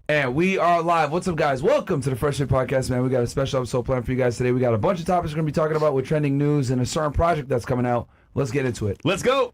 And we are live. What's up, guys? Welcome to the Fresh Fit Podcast, man. We got a special episode planned for you guys today. We got a bunch of topics we're going to be talking about with trending news and a certain project that's coming out. Let's get into it. Let's go.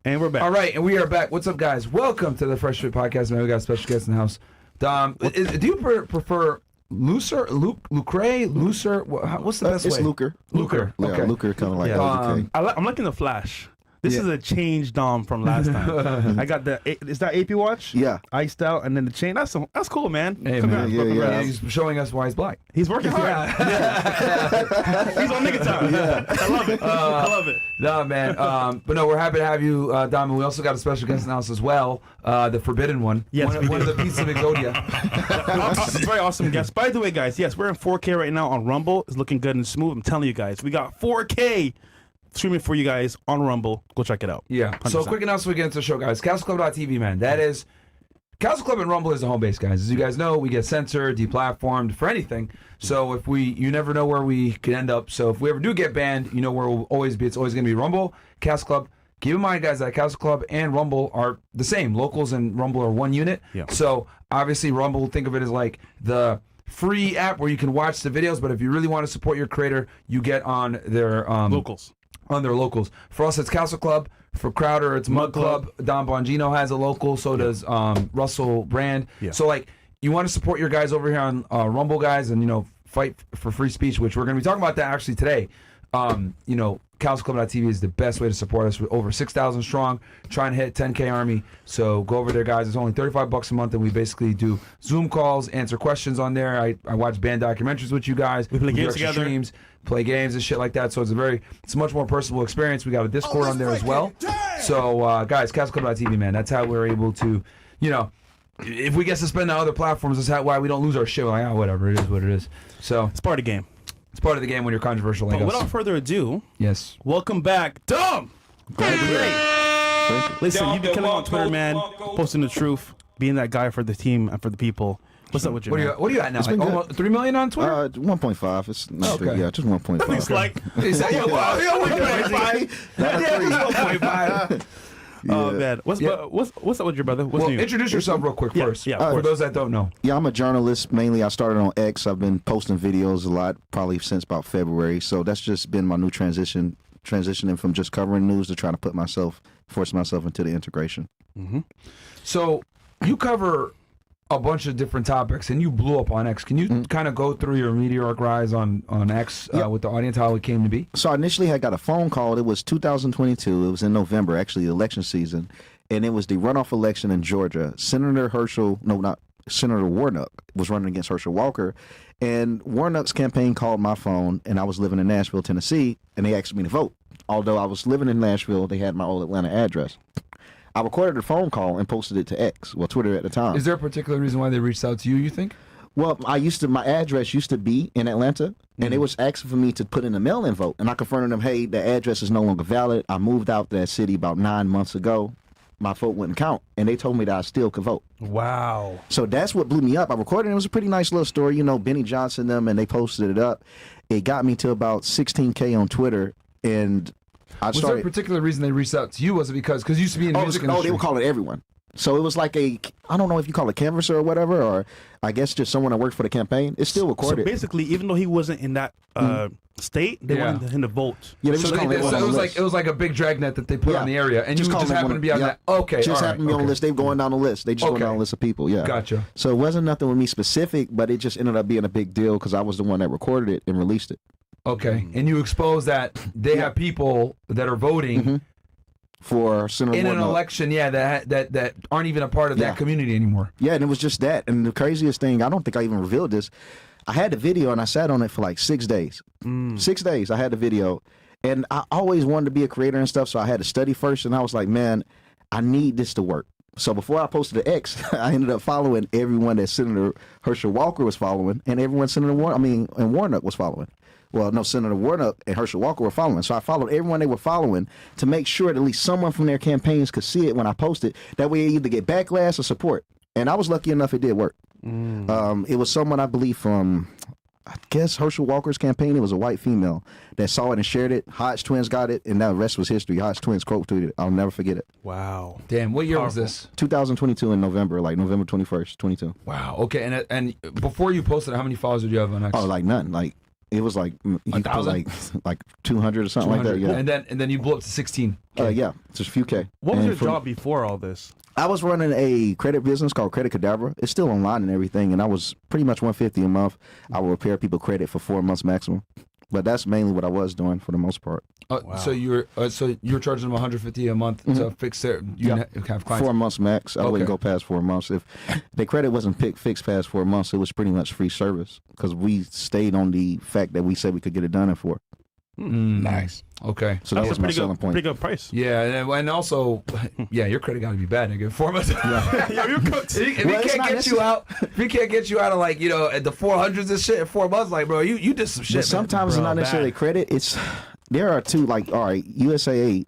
And we're back. All right, and we are back. What's up, guys? Welcome to the Fresh Fit Podcast, man. We got a special guest in the house. Dom, do you prefer Lucre? What's the best way? It's Lucre. Lucre. Yeah, Okay. Lucre, kind of like Yeah. LUK. I'm liking the Flash. This is a change Dom from last time. I got is that AP watch? Yeah. Iced out, and then the chain. That's cool, man. Hey, Come man. here. Yeah. He's showing us why he's black. He's working hard. He's on nigga time. Yeah. I love it. I love it. No, man. But no, we're happy to have you, Dom. And we also got a special guest in the house as well, the Forbidden One. Yes, one of the pieces of Exodia. Very awesome guest. By the way, guys, yes, we're in 4K right now on Rumble. It's looking good and smooth. I'm telling you guys, we got 4K streaming for you guys on Rumble. Go check it out. Yeah. 100%. So quick announcement, we get into the show, guys. CastleClub.tv, man. That is CastleClub and Rumble is the home base, guys. As you guys know, we get censored, deplatformed for anything. So if you never know where we could end up. So if we ever do get banned, you know where we'll always be. It's always going to be Rumble, CastleClub. Keep in mind, guys, that CastleClub and Rumble are the same. Locals and Rumble are one unit. Yeah. So obviously, Rumble, think of it as like the free app where you can watch the videos. But if you really want to support your creator, you get on their Locals. On their locals. For us, it's CastleClub. For Crowder, it's Mug Club. Don Bongino has a local. So does Russell Brand. Yeah. So like, you want to support your guys over here on Rumble, guys, and fight for free speech, which we're going to be talking about that actually today. CastleClub.tv is the best way to support us. We're over 6,000 strong, trying to hit 10K army. So go over there, guys. It's only $35 a month, and we basically do Zoom calls, answer questions on there. I watch band documentaries with you guys. We play games extra together. Streams, play games and shit like that. So it's a much more personable experience. We got a Discord on there as well. So guys, CastleClub.tv, man. That's how we're able to, if we get suspended on other platforms, that's why we don't lose our shit. We're like, whatever, it is what it is. So It's part of the game. it's part of the game when you're controversial like But us. without further ado, Yes. welcome back, Dom. Listen, you've been killing on Twitter, man. Posting the truth, being that guy for the team and for the people. What's up with you, What man? are you at now? Like been good. almost 3 million on Twitter? 1.5. It's not Okay. big. Yeah, just 1.5. It's like, Is that your 1.5? oh man, what's up with your brother? What's Well, new? introduce yourself real quick first. yeah, of for course. those that don't know. Yeah, I'm a journalist. Mainly, I started on X. I've been posting videos a lot, probably since about February. So that's just been my new transitioning from just covering news to trying to force myself into the integration. So you cover a bunch of different topics, and you blew up on X. Can you kind of go through your meteoric rise on X with the audience, how it came to be? So initially, I got a phone call. It was 2022. It was in November, actually, election season, and it was the runoff election in Georgia. Senator Warnock was running against Herschel Walker, and Warnock's campaign called my phone, and I was living in Nashville, Tennessee, and they asked me to vote. Although I was living in Nashville, they had my old Atlanta address. I recorded the phone call and posted it to X, Twitter at the time. Is there a particular reason why they reached out to you, you think? Well, my address used to be in Atlanta, and it was asking for me to put in a mail-in vote. And I confronted them, hey, the address is no longer valid. I moved out to that city about 9 months ago. My vote wouldn't count. And they told me that I still could vote. Wow. So that's what blew me up. I recorded it. It was a pretty nice little story. Benny Johnson them, and they posted it up. It got me to about 16K on Twitter, and Was there a particular reason they reached out to you? Was it because you used to be in the music industry? they would call it everyone. So it was like I don't know if you call it canvasser or whatever, or I guess just someone that worked for the campaign. It's still recorded. So basically, even though he wasn't in that state, they wanted him to vote. Yeah, they So, just call it it was like a big dragnet that they put on the area, and you just happened to be on that. Okay, just all right, happened to be on the list. They were going down the list. They just went down a list of people. Yeah, Gotcha. So it wasn't nothing with me specific, but it just ended up being a big deal because I was the one that recorded it and released it. Okay, and you expose that they have people that are voting for Senator in an Warnock. election, that aren't even a part of that community anymore. Yeah, and it was just that. And the craziest thing, I don't think I even revealed this. I had the video and I sat on it for like 6 days. 6 days I had the video. And I always wanted to be a creator and stuff, so I had to study first. And I was like, man, I need this to work. So before I posted the X, I ended up following everyone that Senator Herschel Walker was following, and everyone and Warnock was following. Well, no, Senator Warnock and Herschel Walker were following. So I followed everyone they were following to make sure that at least someone from their campaigns could see it when I posted. That way, I either get backlash or support. And I was lucky enough it did work. It was someone, I believe, from, I guess, Herschel Walker's campaign. It was a white female that saw it and shared it. Hodge twins got it, and now the rest was history. Hodge twins quote tweeted it. I'll never forget it. Wow. Damn, what year was this? 2022 in November, like November 21st, 22. Wow. Okay, and before you posted it, how many followers did you have on X? Oh, like none. Like it was like 1,000? like 200 or something like that. Yeah. And then you blew up to 16. Yeah, just a few K. What was And your job before all this? I was running a credit business called Credit Cadabra. It's still online and everything, and I was pretty much $150 a month. I would repair people credit for 4 months maximum. But that's mainly what I was doing for the most part. Wow. So you were charging them $150 a month to fix their have clients. 4 months max. I wouldn't go past 4 months. If the credit wasn't fixed past 4 months, it was pretty much free service because we stayed on the fact that we said we could get it done in 4. Nice. Okay. So that was my selling point. Pretty good price. Yeah, and also, your credit got to be bad, nigga. 4 months. Yeah, you're cooked. If he can't get you out, of like at the 400s and shit in 4 months, like bro, you did some shit. But sometimes it's not necessarily credit. There are two, like, all right, USAA,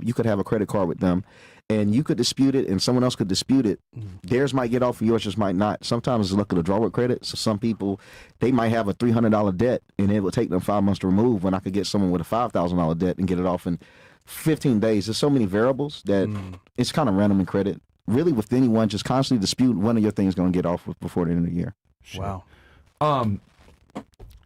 you could have a credit card with them, and you could dispute it, and someone else could dispute it. Theirs might get off, and yours just might not. Sometimes it's luck of the draw with credit. So some people, they might have a $300 debt, and it would take them 5 months to remove. When I could get someone with a $5,000 debt and get it off in 15 days. There's so many variables that it's kind of random in credit. Really, with anyone, just constantly dispute one of your things going to get off before the end of the year. Wow.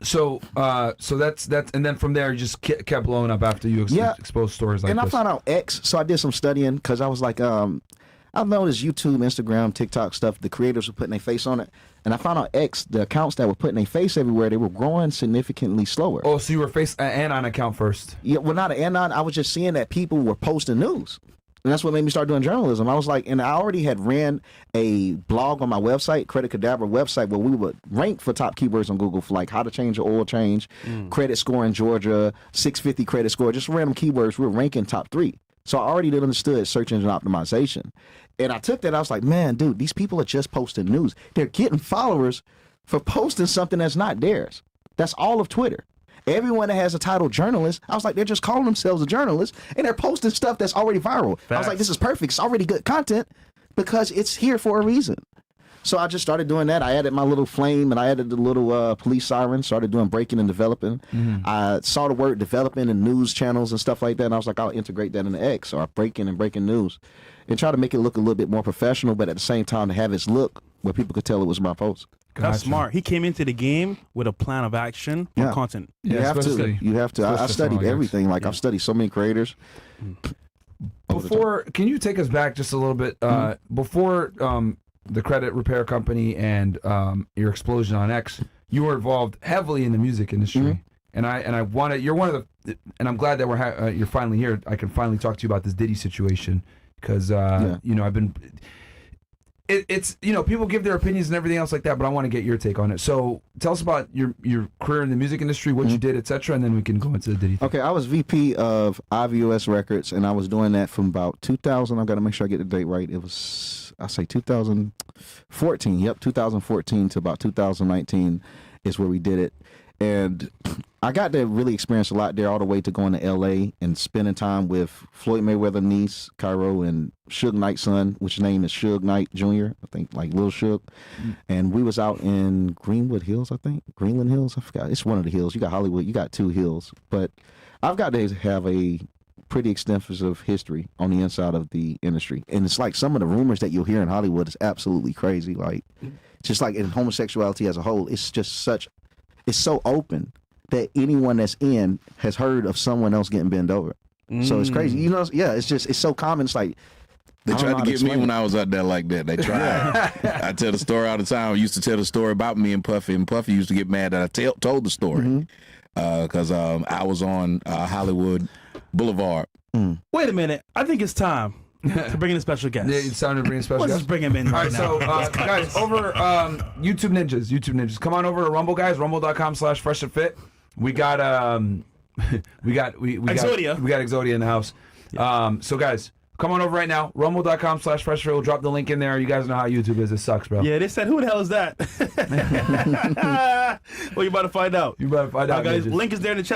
So that's and then from there you just kept blowing up after you exposed stories like this. And this. I found out X, so I did some studying because I was like, I noticed YouTube, Instagram, TikTok stuff, the creators were putting their face on it. And I found out X, the accounts that were putting their face everywhere, they were growing significantly slower. Oh, so you were face and on account first? Yeah, well, not an anon. I was just seeing that people were posting news. And that's what made me start doing journalism. I was like, and I already had ran a blog on my website, Credit Cadabra website, where we would rank for top keywords on Google for like how to change your oil change, credit score in Georgia, 650 credit score, just random keywords. We were ranking top 3. So I already understood search engine optimization. And I took that, I was like, man, dude, these people are just posting news. They're getting followers for posting something that's not theirs. That's all of Twitter. Everyone that has a title journalist, I was like, they're just calling themselves a journalist, and they're posting stuff that's already viral. I was like, this is perfect. It's already good content because it's here for a reason. So I just started doing that. I added my little flame, and I added the little police siren, started doing breaking and developing. I saw the word developing in news channels and stuff like that, and I was like, I'll integrate that into X, or breaking and breaking news, and try to make it look a little bit more professional, but at the same time to have its look where people could tell it was my post. That's smart. He came into the game with a plan of action for content. You have to. You have to. I studied everything. Like I've studied so many creators. Can you take us back just a little bit before the credit repair company and your explosion on X? You were involved heavily in the music industry, and I wanted. You're one of the, and I'm glad that you're finally here. I can finally talk to you about this Diddy situation because I've been. It's people give their opinions and everything else like that, but I want to get your take on it. So tell us about your career in the music industry, what you did, etc., and then we can go into the Diddy thing. Okay, I was VP of IVOS Records, and I was doing that from about 2000. I got to make sure I get the date right. It was, I say 2014. Yep, 2014 to about 2019 is where we did it. And I got to really experience a lot there, all the way to going to LA and spending time with Floyd Mayweather's niece, Cairo, and Suge Knight's son, which name is Suge Knight Jr., I think, like Lil Suge. And we was out in Greenwood Hills, I think. Greenland Hills, I forgot. It's one of the hills. You got Hollywood, you got 2 hills. But I've got to have a pretty extensive history on the inside of the industry. And it's like some of the rumors that you'll hear in Hollywood is absolutely crazy. Like, just like in homosexuality as a whole, it's just such... It's so open that anyone that's in has heard of someone else getting bent over. So it's crazy. It's so common. It's like, they tried to get me when I was out there like that. They tried. I tell the story all the time. I used to tell the story about me and Puffy used to get mad that I told the story because I was on Hollywood Boulevard. Wait a minute. I think it's time to bring in a special guest. Yeah, it's time to bring a special Let's guest. just bring him in All right right, now. so guys, over YouTube Ninjas, come on over to Rumble, guys. Rumble.com/freshandfit. We got Exodia. We got Exodia in the house. So guys, come on over right now. Rumble.com/freshfit. We'll drop the link in there. You guys know how YouTube is. It sucks, bro. Yeah, they said, who the hell is that? Well, you're about to find out. You better find out, Guys, Ninjas. link is there in the chat.